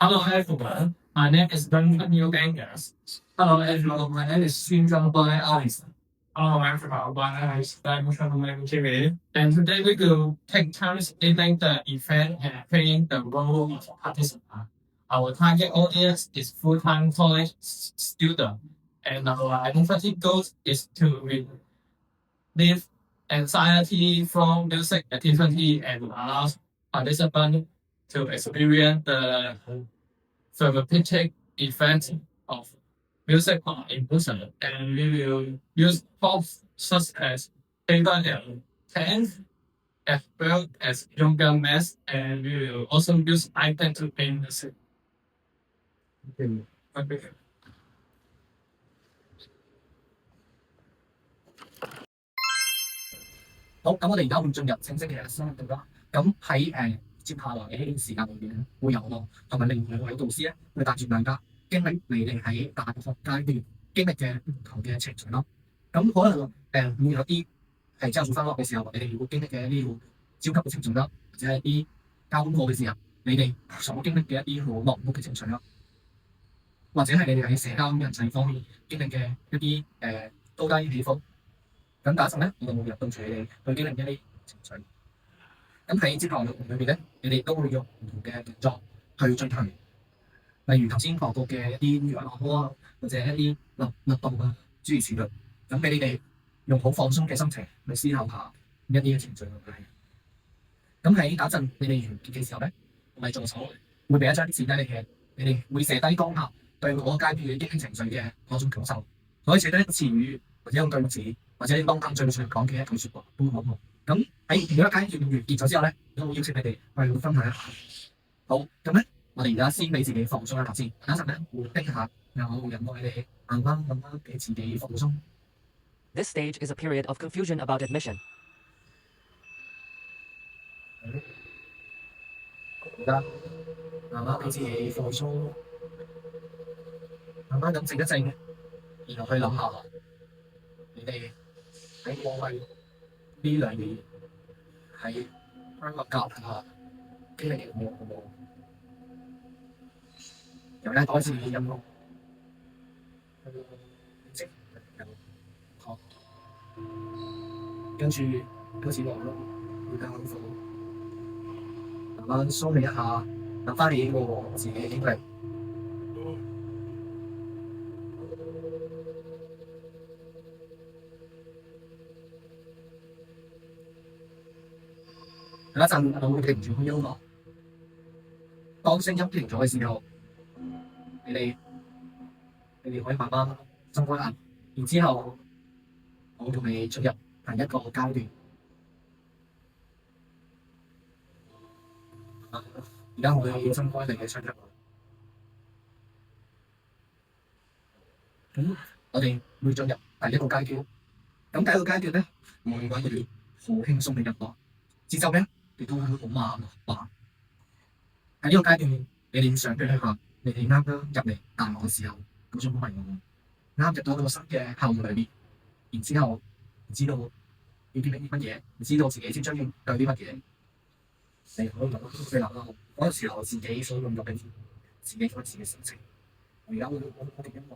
Hello everyone, my name is Duncan Eugengas. Hello everyone, my name is Xunzhangbai Alice. Hello everyone, my name is Diamond TV. And today we will take turns leading the event and playing the role of participant. Our target audience is full-time college student, and our identity goal is to relieve anxiety from music activity and allow participants to experience the therapeutic effect of music on emotion, and we will use props such as paper and pens as well as yoga mats, and we will also use iPad to paint the scene. Okay. 好，咁我哋而家會進入正式嘅深度啦。咁喺接下來嘅呢段時間裏邊咧，會有我同埋另外兩位導師咧，會帶住大家經歷你哋喺大學階段經歷嘅唔同嘅情緒啦。咁可能會有啲係之後做翻學嘅時候，你哋會經歷嘅一啲好焦急嘅情緒啦，或者係啲交功課嘅時候，你哋所經歷嘅一啲好落寞嘅情緒啦，或者係你哋喺社交人際方面經歷嘅一啲高低起伏。咁打陣咧，我就會入到處理去經歷一啲情緒。咁喺接下來嘅裏邊咧，你哋都會用唔同嘅動作去進行，例如頭先講過嘅一啲瑜伽按摩啊，或者一啲律動啊，諸如此類。咁俾你哋用好放鬆嘅心情去思考下一啲嘅情緒問題。咁喺打陣你哋完結嘅時候咧，我哋助手會俾一張紙低你嘅，你哋會寫低當下對嗰個階段嘅經歷情緒嘅嗰種感受，可以寫低一個詞語或者一個句子。或者你當下最想講嘅一句説話都好。咁喺每一階段完結咗之後咧，我會邀請你哋去分享一下。好，咁咧，我哋而家先俾自己放鬆一下先。等一陣咧會叮下，然後引導你哋慢慢俾自己放鬆。This stage is a period of confusion about admission. 而家慢慢俾自己放鬆，慢慢咁靜一靜，然後去諗下你哋喺過去呢2年喺香港教育下經歷嘅好唔好？由咧開始音樂，即學，跟住開始落咯，會交功課，慢慢梳理一下，諗翻起我自己嘅經歷。有一陣我會停住個音樂，當聲音停咗嘅時候，你哋可以慢慢睜開眼，然之後我會同你進入下一個階段。而家我哋睜開你嘅雙眼，咁我哋會進入第一個階段。咁第一個階段咧，我會揾啲好輕鬆嘅音樂，節奏咧亦都會好慢。喺呢個階段，你哋想象一下，你哋啱啱入嚟大學嘅時候嗰種迷茫，啱入到個新嘅校園裏面，然之後唔知道要經歷啲乜嘢，唔知道自己即將要對啲乜嘢，你可以諗啦。嗰個時候自己所用到嘅自己嗰時嘅心情，我而家會我嘅音樂。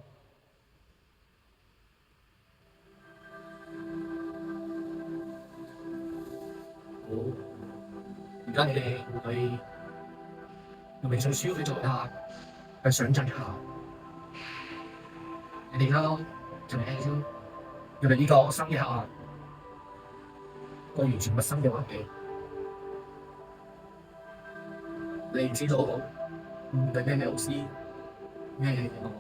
好，而家你哋會用微信書去做下，去想像一下，你哋啦，就係入嚟呢個新嘅校園，個完全陌生嘅環境，你唔知道面對咩老師，咩嘢同學，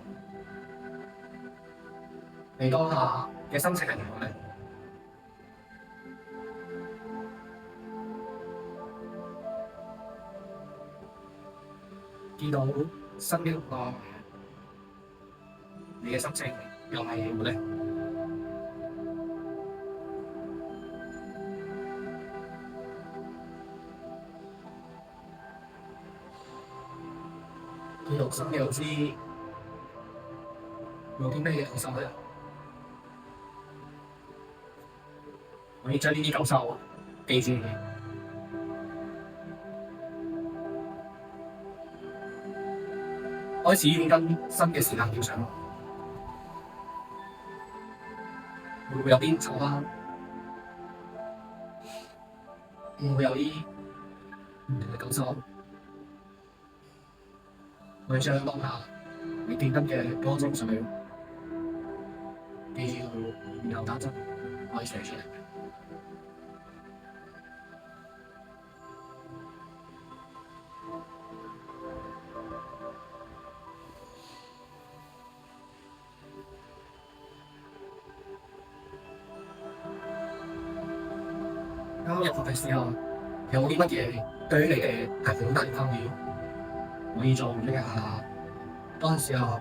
你當下嘅心情係點樣咧？見到新嘅同學，你嘅心情又係點咧？見到新嘅老師，有啲咩嘅感受咧？可以將呢啲感受記住。開始跟新嘅時間表上咯，會唔會有啲錯啦？會唔會有啲唔同嘅感受？我哋將當下你記得嘅嗰個精髓記住佢，然後打針可以寫出嚟。啱入學嘅時候，有冇啲乜嘢對於你哋係好大嘅參與？可以做呢下嗰陣時候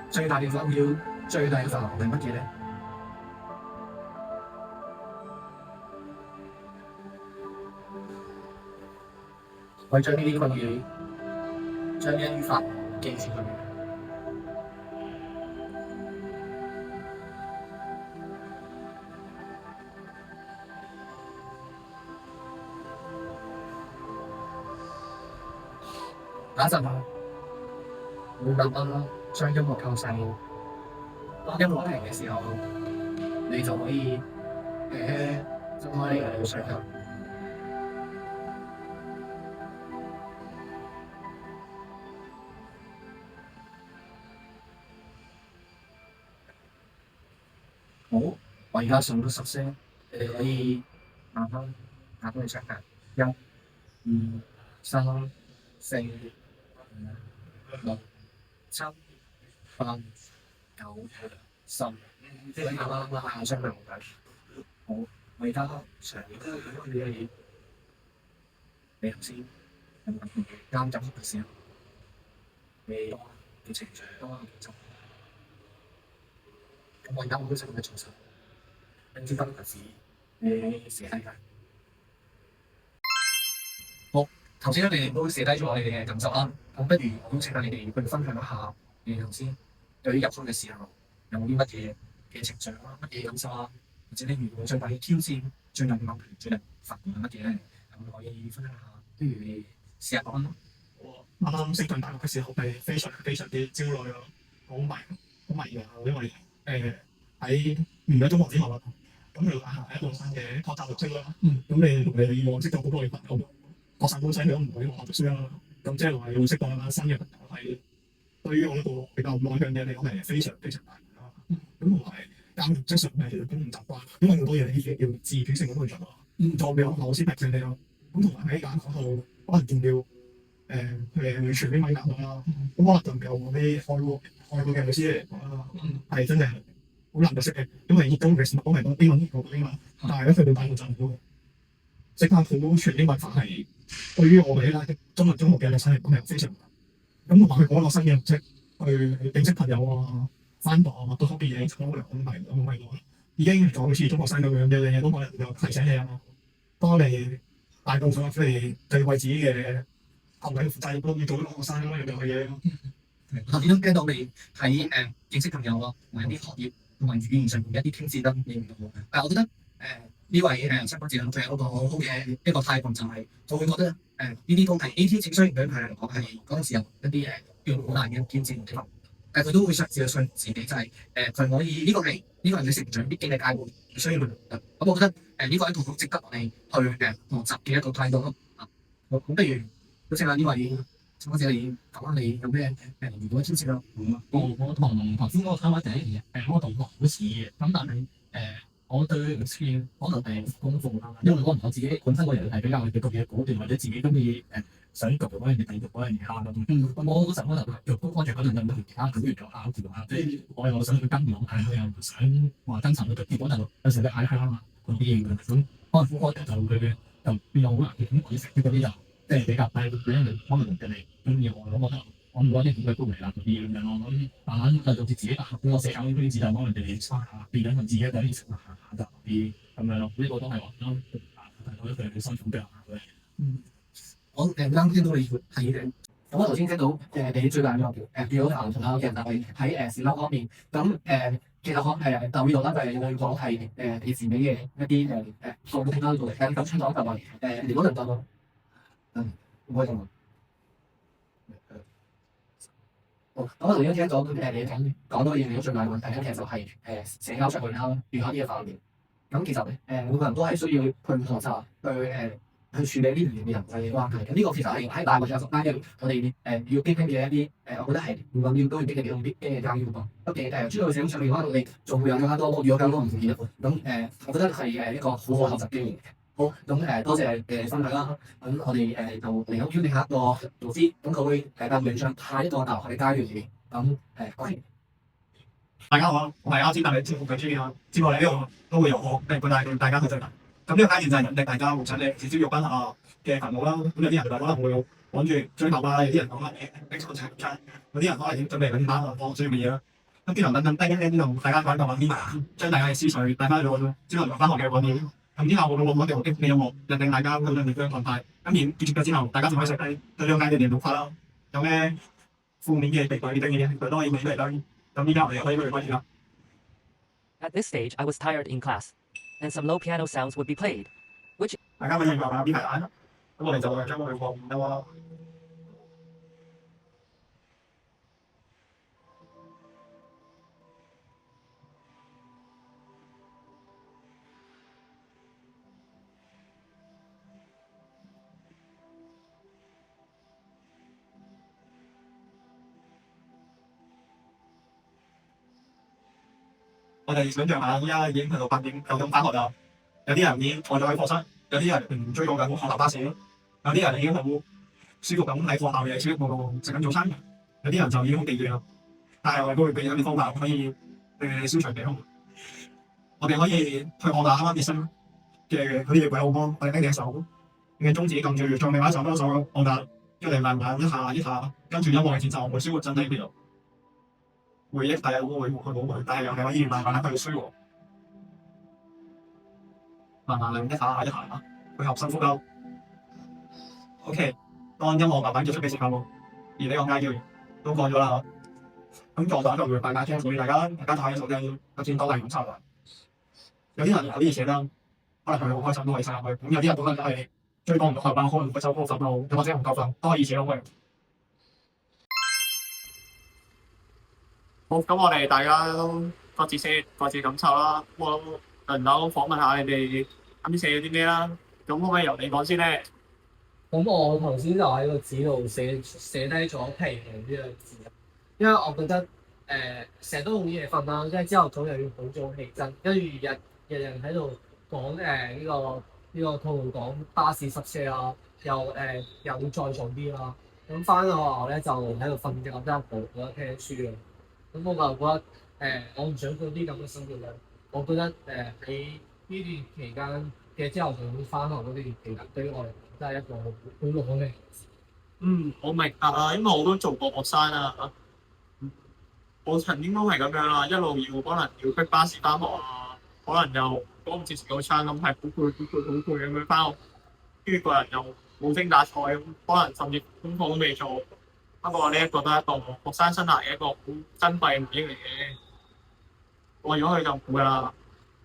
最大嘅參與、最大嘅煩惱係乜嘢咧？我將呢啲困擾、將呢啲語法記住佢。打陣啊！會慢慢將音樂構成，當音樂停嘅時候，你就可以睜開你嘅雙眼。好，我而家數到10聲，你哋可以慢慢打開雙眼。1、2、3、4、5、6、7、8、9、10，你慢慢下雙眼。好，我而家長你頭先啱入嘅時候，你嘅情緒都係幾重。咁我而家好想你做手，跟住今日時你寫低佢。好，頭先你哋都寫低咗你哋嘅感受啦。咁不如邀請下你哋去分享一下你哋頭先對於入學嘅時候有冇啲乜嘢嘅情緒啊、乜嘢感受啊，或者你遇到最大嘅挑戰、最難忘、最難發現係乜嘢咧？咁可以分享下。不如你試下講啦。我啱啱升上大學嘅時候係非常之焦慮咯，好迷茫，因為喺完咗中學之後啦，咁你係一個新嘅學習模式啦。咁你同你以往識到好多嘅朋友，學生本身都唔會話讀書啦。咁即係話要識到一班新嘅朋友係對於我一個比較內向嘅嚟講係非常難啦。咁同埋教育職上係其實都唔習慣，因為好多嘢你要自主性咁去做咯，做唔到老師逼你咯。咁同埋喺揀學校可能仲要去全英文教學啦，咁可能就唔夠我啲外國嘅老師嚟講啦，係真係好難得識嘅，因為中學嘅時候講係講英文講英文，但係咧佢哋大學就唔會識翻好全英文法係對於我哋咧中學嘅學生嚟講係非常難。咁同埋佢講落新嘅模式去認識朋友啊、翻學啊，都方便嘢，咁唔係我已經就好似中學生咁樣嘅嘢都可能有提醒你啊，當你大個咗，你對為自己嘅學位負責，都要做一個學生咁樣嘅嘢咯。頭先都聽到你喺認識朋友啊，同埋一啲學業同埋語言上面嘅一啲挑戰啦，你唔到。我覺得呢位新班主任佢有一個好好嘅一個態度，就係我會覺得呢啲都係 AT 證雖然對佢嚟講係嗰陣時候一啲叫好難嘅挑戰，但係佢都會嘗試去信自己，就係佢可以呢個係你成長必經嘅階段，需要去努力。咁我覺得呢個係一個好值得我哋去學習嘅一個態度咯。咁不如好似呢位。或者你講下你有咩遇到嘅挑戰咯？我同頭先嗰個參加者嗰個同學好似嘅，咁但係我對唔算可能係功課啦，因為可能我自己本身個人係比較讀嘢果斷，或者自己中意想讀嗰樣嘢，第二讀嗰樣嘢啦咁。咁我嗰陣可能讀高中嗰陣就冇其他組別做考試啊，即係我又想去跟網睇，我又唔想話跟層去讀，結果就有時你嗌下嗰啲嘢咁，可能副科就佢就變咗好難嘅，咁我食啲嗰啲就。即係比較低，俾人哋可能人哋中意我，我覺得我唔覺得啲點嘅高嚟啦嗰啲咁樣咯。咁慢慢就導致自己我社交呢啲字就幫人哋刷下，變緊佢自己第一次下就啲咁樣咯。呢個都係我啱睇到一樣好辛苦嘅嘢。我啱聽到你係咁我頭先聽到你最大嘅遇到難處啦，其實係喺視力方面。咁其實就會度啦，就係會講係你自己嘅一啲項目啦，做咁清楚就係如果能夠我同咁我頭先聽咗你講到嘢，你最大問題咧，其實就係社交上去啦，語學呢一方面。咁其實每個人都係需要去學習，去處理呢樣嘢嘅人際關係。咁呢個其實係喺大學有關嘅，我哋要經歷嘅一啲我覺得係唔緊要都要經歷嘅一啲教育噃。畢竟出到社會上面嘅話，我哋仲會有更加多遇到更多唔同嘅人。咁我覺得係一個好好學習機會。好，咁多謝分享啦。咁我哋就嚟緊邀請下一個導師，咁佢會帶領上下一個大學嘅階段裏面。咁歡迎。大家好啊，我係啱先帶你節目嘅主持人，接落嚟呢度都會由我嚟帶領大家去進行。咁呢個階段就係引領大家互相嘅至少肉賓嘅煩惱啦。咁有啲人可能會揾住追求啊，有啲人可能拎出場餐，有啲人可能已經準備緊班啊，課需要嘅嘢啦。咁啲人等等低一啲同大家講講啲，將大家嘅思緒帶翻去到朝頭翻學嘅嗰邊。咁之後我哋嘅激勵音樂引領大家去兩邊嘅狀態。咁而結束咗之後，大家就可以實際對兩階段嘅讀法啦。有咩負面嘅地方、正面嘅佢都可以俾出嚟啦。咁依家我哋可以開始啦。At this stage, I was tired in class, and some low piano sounds would be played, which 大家可以明白下邊係眼啦。咁我哋就將佢放唔得喎。我哋想象下，依家已經去到8點9點翻學啦。有啲人已經坐咗喺課室，有啲人追趕緊學校巴士，有啲人已經好舒服咁喺學校嘅小食部度食緊早餐，有啲人就已經好地斷啦。但係我哋都會俾一啲方法可以消除疲勞。我哋可以去按下啱啱熱身嘅嗰啲鬼好幫，我哋拎隻手，你嘅中指撳住，再另外一手幫手按下，一嚟慢慢一下一下，跟住音樂嘅節奏會舒緩身體疲勞。回憶，但係會去冇回，但係又係可以慢慢去舒緩，慢慢嚟一下一下，配合深呼吸。OK， 當音樂慢慢結束嘅時候，而呢個階段都過咗啦。咁狀態就會大家聽，所以大家睇嘅手機就先當係咁抄啦。有啲人可以寫啦，可能佢好開心都可以寫入去。咁有啲人可能係追趕唔到下班，可能會收工瞓到，又或者唔夠瞓，都可以寫落去。好，咁我哋大家都各自感受啦。我輪流訪問下你哋啱先寫咗啲咩啦。咁可唔可以由你講先咧？咁我頭先就喺個紙度寫低咗疲勞呢個字，因為我覺得成日都好夜瞓啦，即係朝頭早又要好早起身，跟住日日喺度講呢個套路講巴士塞車啦，又要再做啲啦。咁翻到學校咧就喺度瞓覺，真係冇得聽書啊。咁我就覺得我唔想過啲咁嘅生活啦。我覺得喺呢段期間嘅朝頭早翻學嗰段期間，對於我嚟講真係一個好忙嘅。我明白啊，因為我都做過學生啊。我曾經都係咁樣啦，一路可能要逼巴士翻學啊，可能又趕唔切食早餐咁，係好攰咁樣翻學，跟住個人又冇精打采咁，可能甚至功課都未做。不過呢一個都係一個學生生涯嘅一個好珍貴嘅回憶嚟嘅，過咗去就冇噶啦。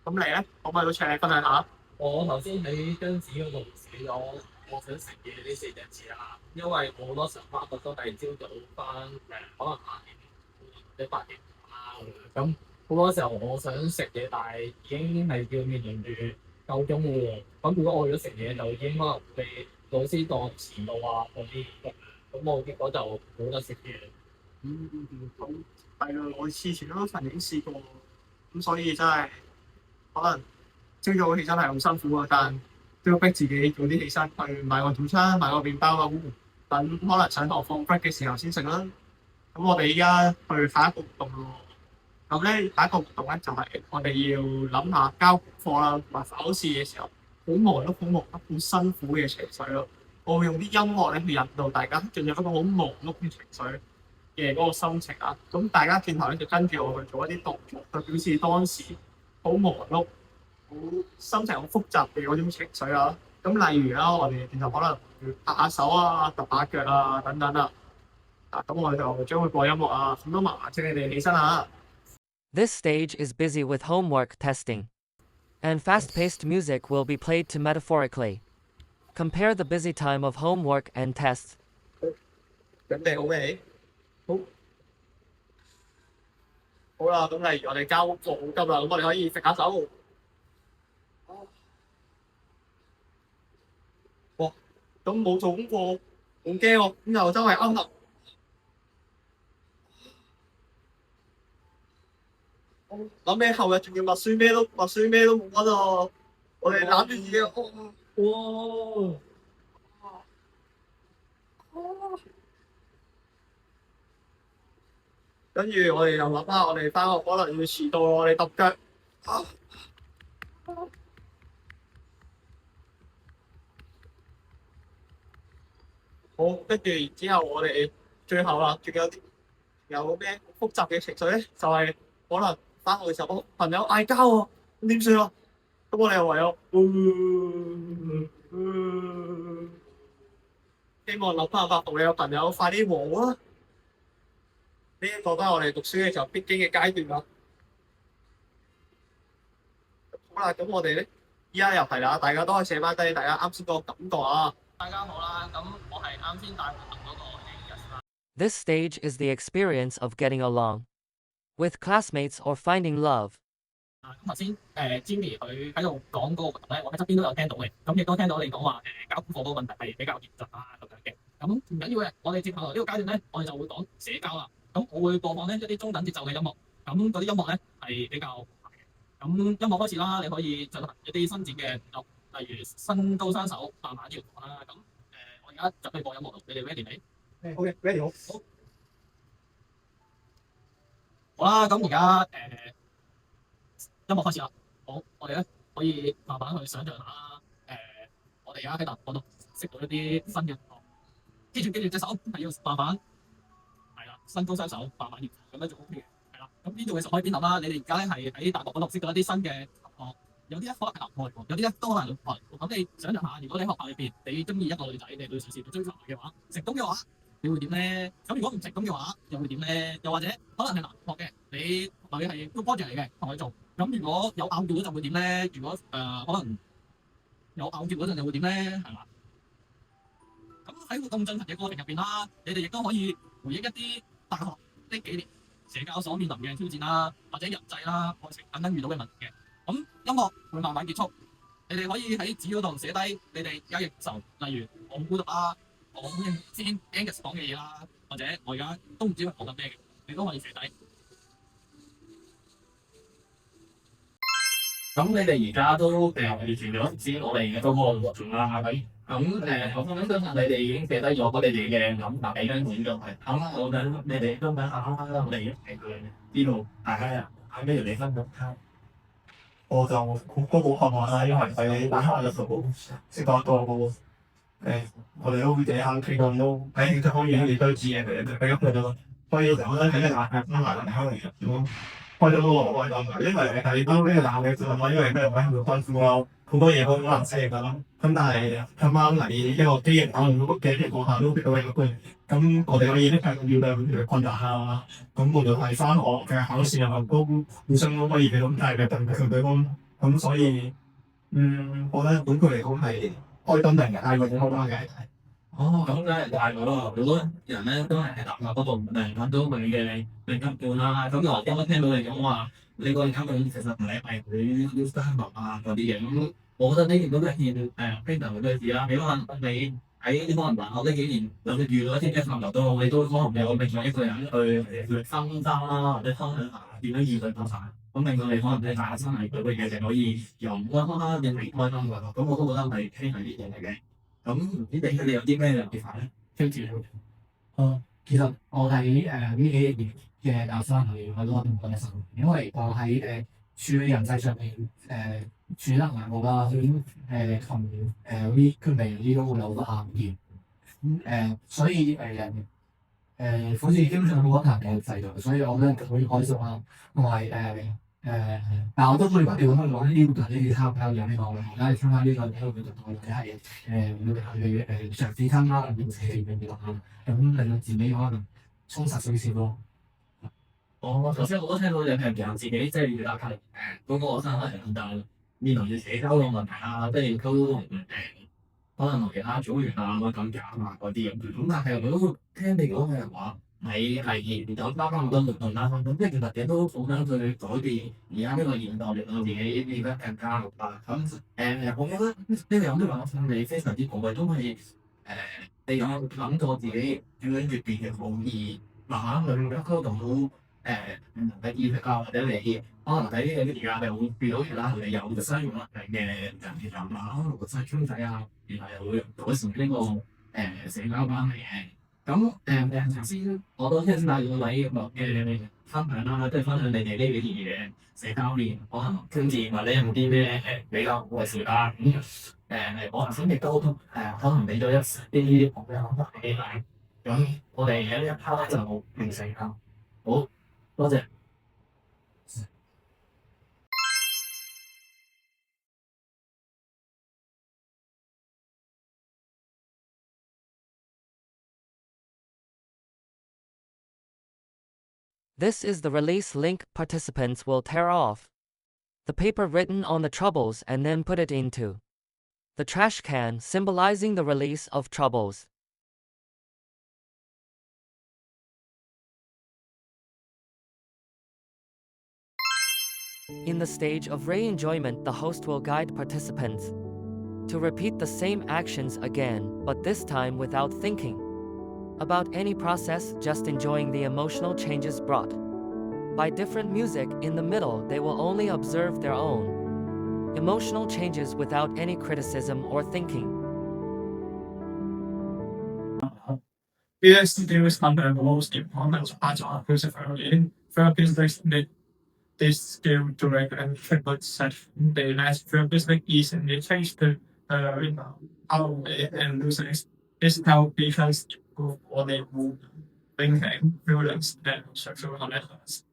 咁你咧，可唔可以都請你分享下？我頭先喺張紙嗰度寫咗我想食嘢呢4隻字啦，因為我好多時候翻學都係朝早翻可能8點或者8點啊咁好多時候我想食嘢，但係已經係叫面臨住夠鐘喎。咁如果我去咗食嘢，就已經可能被老師當遲到啊嗰啲。咁我結果就冇得食嘢。咁係啊，我之前都曾經試過，咁所以真係可能朝早起身係好辛苦啊，但都要逼自己早啲起身去買個早餐、買個麵包啊，等可能上堂放 break 嘅時候先食啦。咁我哋依家去下一個活動咯。咁咧下一個活動咧就係我哋要諗下交課啦，同埋考試嘅時候好忙碌、好辛苦嘅情緒咯。我會用啲音樂咧去引導大家進入一個好忙碌嘅情緒嘅嗰個心情啊。咁大家轉頭咧就跟住我去做一啲動作，去表示當時好忙碌、好心情好複雜嘅嗰種情緒啊。咁例如啦，我哋轉頭可能會拍下手啊、揼下腳啊等等啊。咁我哋就將會播音樂啊。咁都麻煩請你哋起身啊。This stage is busy with homework testing, and fast-paced music will be played to metaphorically. Compare the busy time of homework and tests. 準備好未？好，好啦，咁例如我哋交課金啦，咁我哋可以揈下手。哇！咁冇做功課，好驚喎，咁又周圍勾勒。諗起後日仲要默書咩都冇溫啊！我哋攬住自己，哇！跟住我哋又諗下，我哋翻學可能要遲到，我哋揼腳。好，跟住然之後我哋最後啦，仲有咩複雜嘅情緒咧？就係、可能翻學嘅時候，朋友嗌交喎，咁點算啊？咁我哋又唯有，希望諗辦法同你個朋友快啲和啦。呢一個都係我哋讀書嘅時候必經嘅階段啦。好啦，咁我哋咧依家又係啦，大家都可以寫翻低大家啱先嗰個感覺啊。大家好啦，咁我係啱先帶活動嗰個 Angus 啦。 This stage is the experience of getting along with classmates or finding love. 咁頭先Jimmy 佢喺度講嗰個活動咧，我喺側邊都有聽到嘅，咁亦都聽到你講話交功課嗰個問題係比較嚴峻啊咁樣嘅。咁唔緊要嘅，我哋接下來呢個階段咧，我哋就會講社交啦。咁我會播放咧一啲中等節奏嘅音樂，咁嗰啲音樂咧係比較快嘅。咁音樂開始啦，你可以進行一啲伸展嘅動作，例如伸高雙手、慢慢搖晃啦。咁我而家準備播音樂咯，你哋 ready 未？ OK，ready 好。好啦，咁而家音樂開始啦。好，我哋咧可以慢慢去想像下啦。我哋而家喺大學度識到一啲新嘅同學，記住隻手係要慢慢係啦，伸高雙手，慢慢搖咁樣就 OK 嘅。係啦，咁呢度嘅時候可以邊諗啦？你哋而家咧係喺大學嗰度識到一啲新嘅同學，有啲咧可能係男同學，有啲咧都可能係女同學。咁你想像下，如果你喺學校裏邊你中意一個女仔，你對時時追求佢嘅話，成功嘅話，你會點咧？咁如果唔成功嘅話，又會點咧？又或者可能係男同學嘅，你係都 project 嚟嘅，同佢做。咁如果有拗撬嗰陣會點咧？如果可能有拗撬嗰陣又會點咧？係嘛？咁喺活動進行嘅過程入邊啦，你哋亦都可以回憶一啲大學呢幾年社交所面臨嘅挑戰啦，或者人際啦、愛情等等遇到嘅問題嘅。咁音樂會慢慢結束，你哋可以喺紙嗰度寫低你哋而家嘅感受，例如我好孤獨啦，我好認知 Angus 講嘅嘢啦，或者我而家都唔知佢講緊咩嘅，你都可以寫低。咁你哋而家都完成咗知我哋嘅嗰個活動啦，係咪？咁我相信你哋已經寫低咗你哋嘅諗法俾跟住就係，咁我等你哋分享下你嘅知道大家係咩嚟分享下。我就都好渴望啦，因為喺大學嘅時候識到一個我哋都會幾肯傾咁都喺佢方面你都知嘅，佢咁就所以就咧喺個大學翻嚟香港咁開咗嗰個開檔，因為係當呢個大學嘅時候，因為咩位會關注咯，好多嘢都好難適應㗎啦。咁但係啱啱嚟一個機緣巧合嘅情況下都識到一個咁我哋可以咧係遇到嘅困難啊，咁無論係翻學嘅考試啊，都互相都可以俾到大嘅動力同對方。咁所以我覺得本佢嚟講係開燈定係會好啱嘅。哦，咁梗係大咗咯，好多人咧都係喺大學嗰度揾到佢嘅另一半啦。咁我啱啱聽到你講話，你個另一半其實唔係佢要生活啊嗰啲嘢。咁我覺得呢件都係一件非常好嘅事啦。你可能你喺可能大學呢幾年，就算遇到一啲嘅困難都好，你都可能有另外一個人去分擔啦，或者分享下點樣應對方法。咁令到你可能你下生嚟做嘅嘢就可以由唔開心變離開心㗎。咁我都覺得係非常之正嚟嘅。咁唔知你有啲咩睇法咧？挑戰其實我喺呢幾年嘅大學生係好多唔同嘅生活，因為我喺處理人際上面處理得唔好啦，同呢佢哋呢都會有好多拗撬。所以好似基本上冇乜人嘅制度，所以我覺得可以開心啦。同埋但我都可以話調翻講呢個呢啲參加有呢個，而家係參加呢個體育活動，或者係要去嘗試參加唔同嘅活動，咁令到自己可能充實少少咯。我頭先我都聽到有朋友自己即係遇到嗰個學生係就面臨住社交嘅問題啦，即係都可能同其他組員啊咁樣啊嗰啲咁。咁但係我都聽你講嘅話，喺係有加咁多活動啦，咁即係其實嘅都好想去改變而家呢個現代，令到自己變得更加好啦。咁我覺得呢兩啲話訓你非常之寶貴，都係你有諗過自己點樣越變越好，而慢慢去溝通到唔同嘅意識啊，或者你可能喺呢個時間你會變到其他你有商業能力嘅人嘅諗法，可能會細傾偈啊，然後又會改善呢個社交關係嘅。咁頭先我都聽晒兩位嘅分享啦，即係分享你哋呢幾年嘅社交鏈，可能經驗或者有冇啲咩比較好嘅事啦。我頭先亦都可能俾咗一啲我嘅諗法俾你。咁我哋喺呢一 part 就完成啦。好，多謝。This is the release link participants will tear off the paper written on the troubles and then put it into the trash can, symbolizing the release of troubles. In the stage of re-enjoyment, the host will guide participants to repeat the same actions again, but this time without thinking about any process, just enjoying the emotional changes brought by different music. In the middle, they will only observe their own emotional changes without any criticism or thinking. Yes, there is under the most important part of Perseverance. Therapist need this skill to make and treatment such the last therapist is and they change the how and losers. This how patients improve or they move thinking, feelings, and social connections.